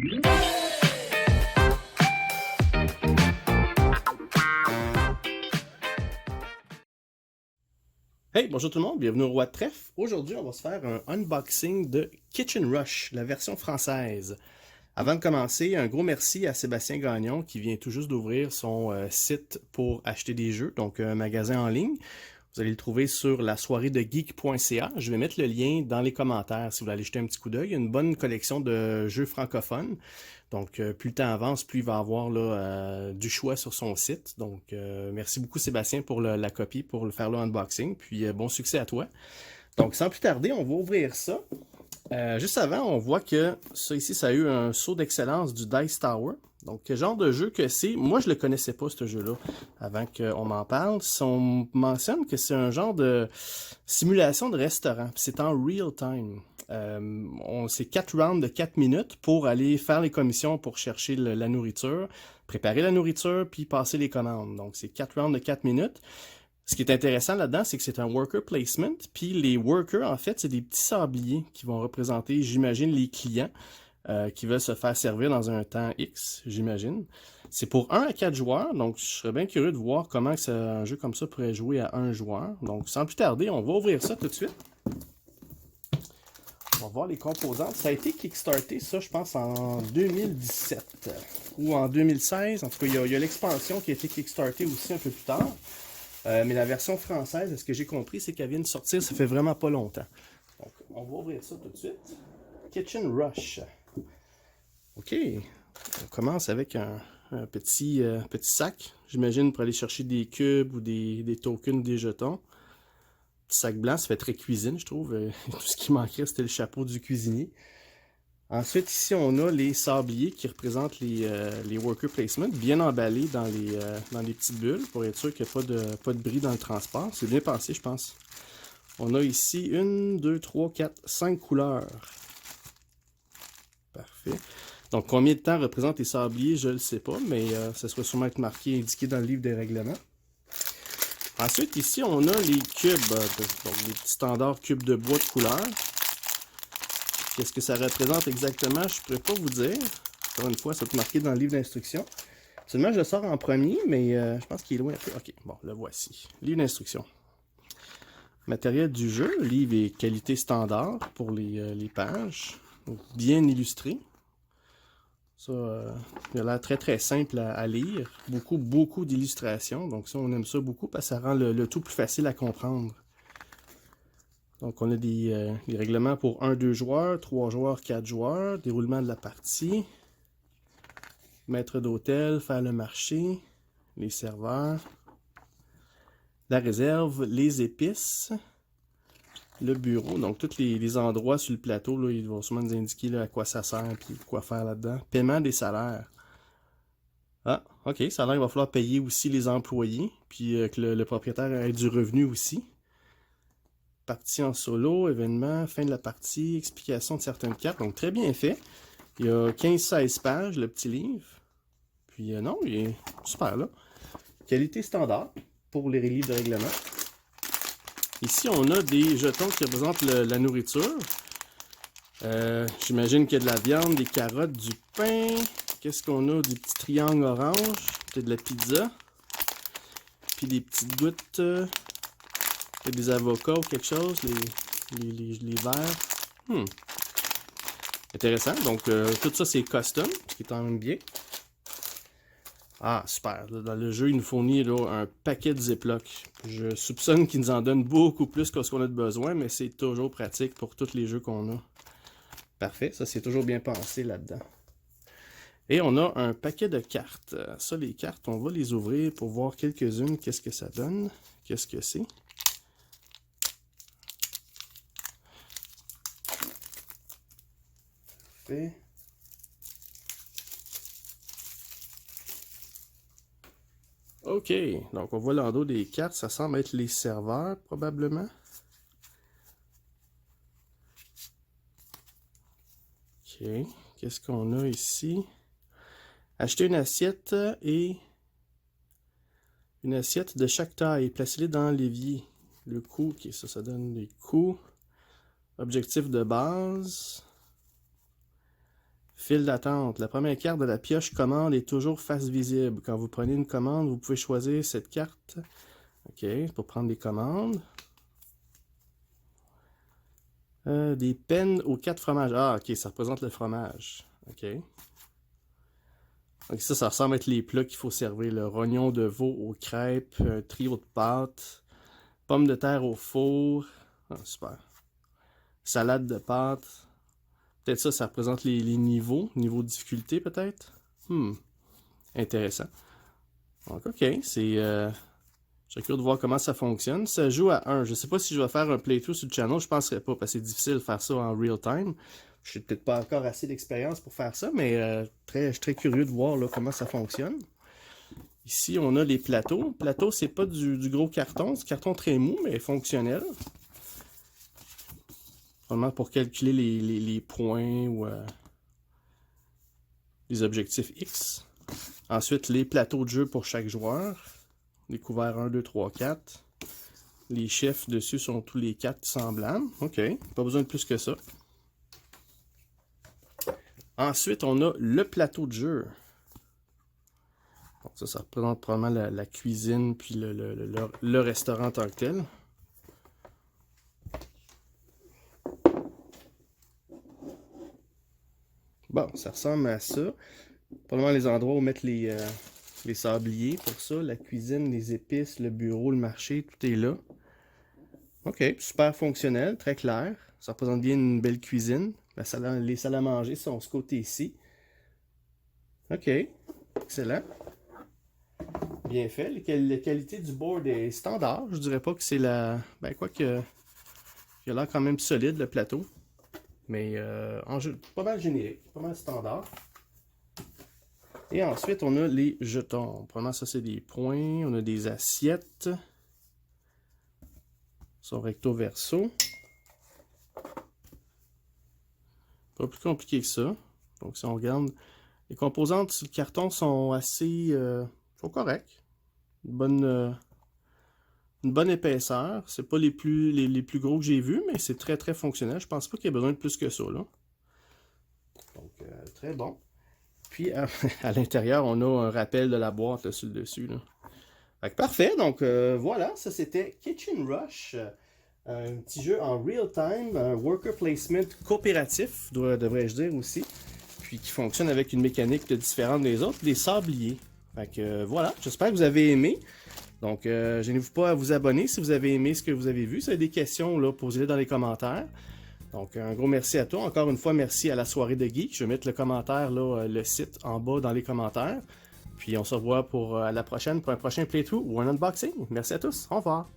Hey, bonjour tout le monde, bienvenue au Roi de Trèfle. Aujourd'hui, on va se faire un unboxing de Kitchen Rush, la version française. Avant de commencer, un gros merci à Sébastien Gagnon qui vient tout juste d'ouvrir son site pour acheter des jeux, donc un magasin en ligne. Vous allez le trouver sur la soirée de geek.ca. Je vais mettre le lien dans les commentaires si vous voulez aller jeter un petit coup d'œil. Il y a une bonne collection de jeux francophones. Donc, plus le temps avance, plus il va avoir là, du choix sur son site. Donc, merci beaucoup Sébastien pour la copie, pour le faire l'unboxing. Puis, bon succès à toi. Donc, sans plus tarder, on va ouvrir ça. Juste avant, on voit que ça ici, ça a eu un saut d'excellence du Dice Tower. Donc, quel genre de jeu que c'est? Moi, je le connaissais pas, ce jeu-là, avant qu'on m'en parle. On mentionne que c'est un genre de simulation de restaurant. C'est en real time. C'est 4 rounds de 4 minutes pour aller faire les commissions pour chercher la nourriture, préparer la nourriture, puis passer les commandes. Donc, c'est 4 rounds de 4 minutes. Ce qui est intéressant là-dedans, c'est que c'est un worker placement, puis les workers, en fait, c'est des petits sabliers qui vont représenter, j'imagine, les clients qui veulent se faire servir dans un temps X, j'imagine. C'est pour 1 à 4 joueurs, donc je serais bien curieux de voir comment un jeu comme ça pourrait jouer à 1 joueur. Donc, sans plus tarder, on va ouvrir ça tout de suite. On va voir les composantes. Ça a été kickstarté, ça, je pense, en 2017 ou en 2016. En tout cas, il y a l'expansion qui a été kickstartée aussi un peu plus tard. Mais la version française, ce que j'ai compris, c'est qu'elle vient de sortir, ça fait vraiment pas longtemps. Donc, on va ouvrir ça tout de suite. Kitchen Rush. OK. On commence avec un petit sac, j'imagine, pour aller chercher des cubes ou des tokens, des jetons. Petit sac blanc, ça fait très cuisine, je trouve. Tout ce qui manquait, c'était le chapeau du cuisinier. Ensuite, ici, on a les sabliers qui représentent les worker placement, bien emballés dans les petites bulles, pour être sûr qu'il n'y a pas de bris dans le transport. C'est bien pensé, je pense. On a ici 1, 2, 3, 4, 5 couleurs. Parfait. Donc, combien de temps représentent les sabliers, je ne le sais pas, mais ça sera sûrement être marqué, indiqué dans le livre des règlements. Ensuite, ici, on a les cubes, donc les petits standards cubes de bois de couleur. Qu'est-ce que ça représente exactement, je ne pourrais pas vous dire. Encore une fois, ça va être marqué dans le livre d'instruction. Seulement, je le sors en premier, mais je pense qu'il est loin un peu. Ok, bon, le voici. Livre d'instruction. Matériel du jeu, livre et qualité standard pour les pages. Donc, bien illustré. Ça, il a l'air très très simple à lire. Beaucoup d'illustrations. Donc ça, on aime ça beaucoup parce que ça rend le tout plus facile à comprendre. Donc on a des règlements pour 1, 2 joueurs, 3 joueurs, 4 joueurs, déroulement de la partie, maître d'hôtel, faire le marché, les serveurs, la réserve, les épices, le bureau, donc tous les endroits sur le plateau, là, ils vont sûrement nous indiquer là, à quoi ça sert et quoi faire là-dedans. Paiement des salaires. Ah, ok, ça a l'air qu'il va falloir payer aussi les employés, puis que le propriétaire ait du revenu aussi. Partie en solo, événement, fin de la partie, explication de certaines cartes. Donc, très bien fait. Il y a 15-16 pages, le petit livre. Puis, non, il est super là. Qualité standard pour les livres de règlement. Ici, on a des jetons qui représentent la nourriture. J'imagine qu'il y a de la viande, des carottes, du pain. Qu'est-ce qu'on a? Des petits triangles orange. Peut-être de la pizza. Puis des petites gouttes... des avocats ou quelque chose, les verres. Intéressant. Donc, tout ça, c'est custom, ce qui est quand même bien. Ah, super. Dans le jeu, il nous fournit là, un paquet de Ziploc. Je soupçonne qu'il nous en donne beaucoup plus que ce qu'on a de besoin, mais c'est toujours pratique pour tous les jeux qu'on a. Parfait. Ça, c'est toujours bien pensé là-dedans. Et on a un paquet de cartes. Ça, les cartes, on va les ouvrir pour voir quelques-unes. Qu'est-ce que ça donne? Qu'est-ce que c'est? Ok, donc on voit l'endos des cartes, ça semble être les serveurs probablement. Ok, qu'est-ce qu'on a ici? Acheter une assiette et une assiette de chaque taille, placez-les dans l'évier. Le coût, ok, ça donne des coûts. Objectif de base. File d'attente. La première carte de la pioche commande est toujours face visible. Quand vous prenez une commande, vous pouvez choisir cette carte. OK, pour prendre des commandes. Des pennes aux 4 fromages. Ah, OK, ça représente le fromage. OK. Donc ça ressemble à être les plats qu'il faut servir. Le rognon de veau aux crêpes, un trio de pâtes, pommes de terre au four. Ah, super. Salade de pâtes. Peut-être ça représente les niveaux. Niveau de difficulté, peut-être. Intéressant. Donc, OK, c'est... je suis curieux de voir comment ça fonctionne. Ça joue à 1. Je ne sais pas si je vais faire un playthrough sur le channel. Je ne penserais pas, parce que c'est difficile de faire ça en real time. Je n'ai peut-être pas encore assez d'expérience pour faire ça, mais je suis très curieux de voir là, comment ça fonctionne. Ici, on a les plateaux. Le plateau, c'est pas du gros carton. C'est du carton très mou, mais fonctionnel. Vraiment pour calculer les points ou les objectifs X. Ensuite, les plateaux de jeu pour chaque joueur. Les couverts 1, 2, 3, 4. Les chefs dessus sont tous les 4 semblables. OK, pas besoin de plus que ça. Ensuite, on a le plateau de jeu. Donc ça représente probablement la cuisine puis le restaurant en tant que tel. Bon, ça ressemble à ça. Probablement les endroits où mettre les sabliers pour ça. La cuisine, les épices, le bureau, le marché, tout est là. OK, super fonctionnel, très clair. Ça représente bien une belle cuisine. Les salles à manger sont ce côté ici. OK, excellent. Bien fait. La qualité du board est standard. Je dirais pas que c'est la... Ben, quoi que... Il a l'air quand même solide, le plateau. Mais pas mal générique, pas mal standard. Et ensuite, on a les jetons. Probablement, ça, c'est des points. On a des assiettes. Sont recto verso. Pas plus compliqué que ça. Donc, si on regarde, les composantes sur le carton sont assez... sont correctes. Une bonne épaisseur. C'est pas les plus gros que j'ai vus, mais c'est très très fonctionnel. Je pense pas qu'il y ait besoin de plus que ça, là. Donc, très bon. Puis, à l'intérieur, on a un rappel de la boîte là, sur le dessus, là. Fait que parfait. Donc, voilà. Ça, c'était Kitchen Rush. Un petit jeu en real time, un worker placement coopératif, devrais-je dire aussi. Puis qui fonctionne avec une mécanique différente des autres, des sabliers. Fait que voilà, j'espère que vous avez aimé. Donc, gênez-vous pas à vous abonner si vous avez aimé ce que vous avez vu. Si vous avez des questions, là, posez-les dans les commentaires. Donc, un gros merci à toi. Encore une fois, merci à la soirée de geek. Je vais mettre le commentaire, là, le site en bas dans les commentaires. Puis, on se revoit pour la prochaine, pour un prochain playthrough ou un unboxing. Merci à tous. Au revoir.